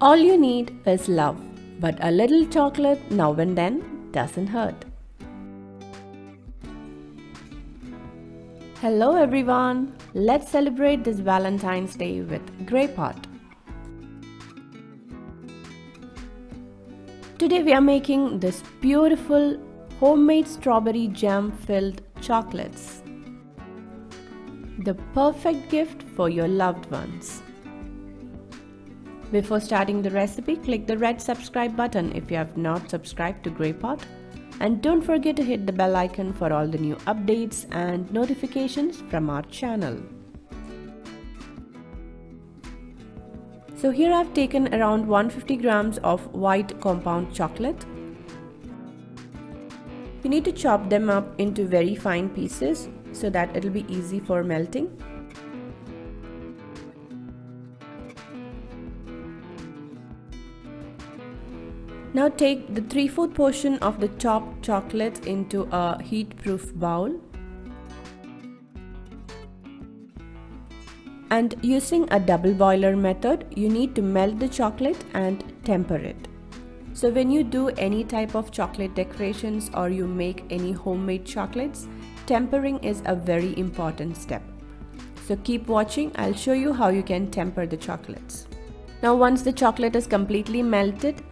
All you need is love, but a little chocolate now and then doesn't hurt. Hello everyone, let's celebrate this Valentine's Day with Grey Pot. Today we are making this beautiful homemade strawberry jam filled chocolates. The perfect gift for your loved ones. Before starting the recipe, click the red subscribe button if you have not subscribed to Grey Pot, and don't forget to hit the bell icon for all the new updates and notifications from our channel. So here I've taken around 150 grams of white compound chocolate. You need to chop them up into very fine pieces so that it'll be easy for melting. Now take the 3/4 portion of the chopped chocolate into a heat-proof bowl. And using a double boiler method, you need to melt the chocolate and temper it. So when you do any type of chocolate decorations or you make any homemade chocolates, tempering is a very important step. So keep watching, I'll show you how you can temper the chocolates. Now once the chocolate is completely melted,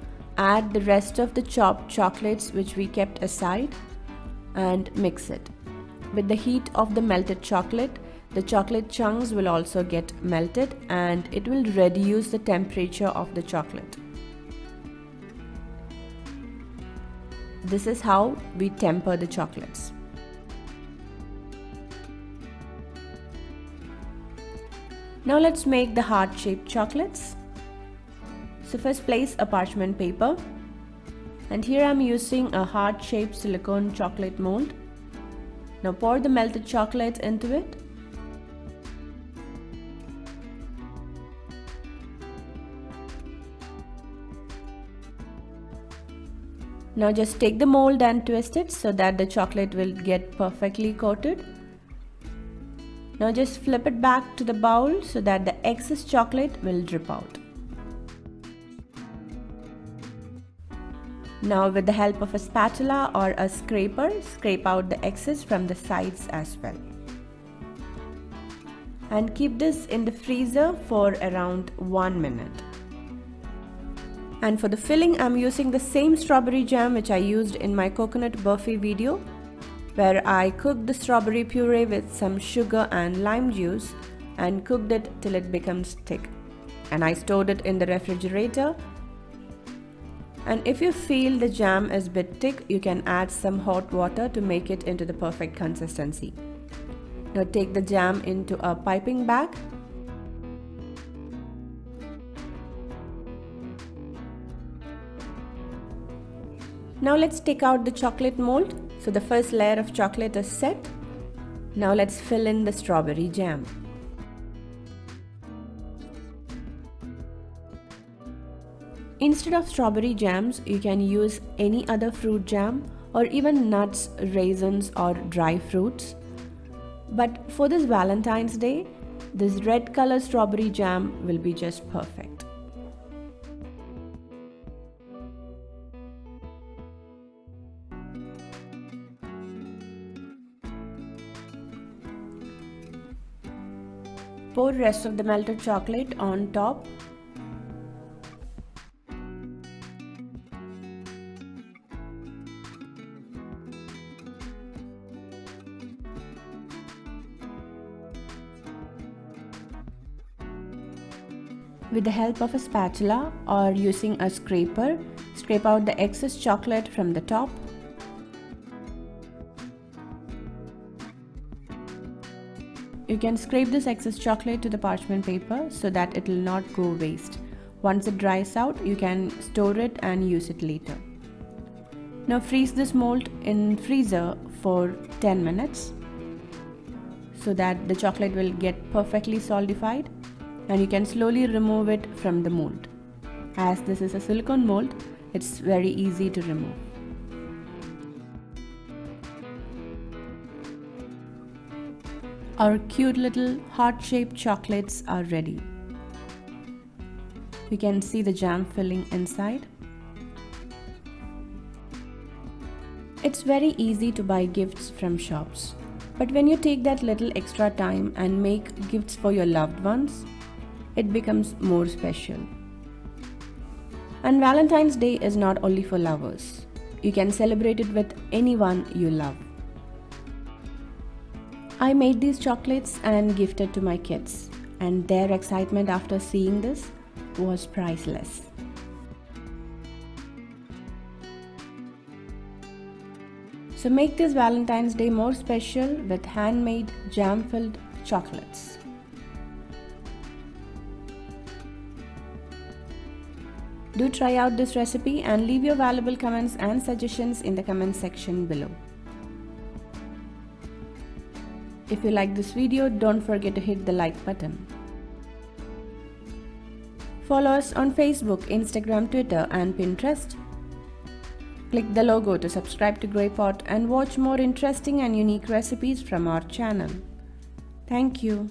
add the rest of the chopped chocolates which we kept aside and mix it. With the heat of the melted chocolate, the chocolate chunks will also get melted and it will reduce the temperature of the chocolate. This is how we temper the chocolates. Now let's make the heart-shaped chocolates. So first place a parchment paper, and here I'm using a heart-shaped silicone chocolate mold. Now pour the melted chocolate into it. Now just take the mold and twist it so that the chocolate will get perfectly coated. Now just flip it back to the bowl so that the excess chocolate will drip out. Now with the help of a spatula or a scraper, scrape out the excess from the sides as well. And keep this in the freezer for around 1 minute. And for the filling, I'm using the same strawberry jam which I used in my coconut burfi video, where I cooked the strawberry puree with some sugar and lime juice and cooked it till it becomes thick. And I stored it in the refrigerator. And if you feel the jam is a bit thick, you can add some hot water to make it into the perfect consistency. Now take the jam into a piping bag. Now let's take out the chocolate mold. So the first layer of chocolate is set. Now let's fill in the strawberry jam. Instead of strawberry jams, you can use any other fruit jam or even nuts, raisins or dry fruits. But for this Valentine's Day, this red color strawberry jam will be just perfect. Pour rest of the melted chocolate on top. With the help of a spatula or using a scraper, scrape out the excess chocolate from the top. You can scrape this excess chocolate to the parchment paper so that it will not go waste. Once it dries out, you can store it and use it later. Now freeze this mold in freezer for 10 minutes so that the chocolate will get perfectly solidified, and you can slowly remove it from the mold. As this is a silicone mold, it's very easy to remove. Our cute little heart-shaped chocolates are ready. We can see the jam filling inside. It's very easy to buy gifts from shops, but when you take that little extra time and make gifts for your loved ones, it becomes more special. And Valentine's Day is not only for lovers. You can celebrate it with anyone you love. I made these chocolates and gifted to my kids, and their excitement after seeing this was priceless. So make this Valentine's Day more special with handmade jam-filled chocolates. Do try out this recipe and leave your valuable comments and suggestions in the comment section below. If you like this video, don't forget to hit the like button. Follow us on Facebook, Instagram, Twitter and Pinterest. Click the logo to subscribe to Greypot and watch more interesting and unique recipes from our channel. Thank you.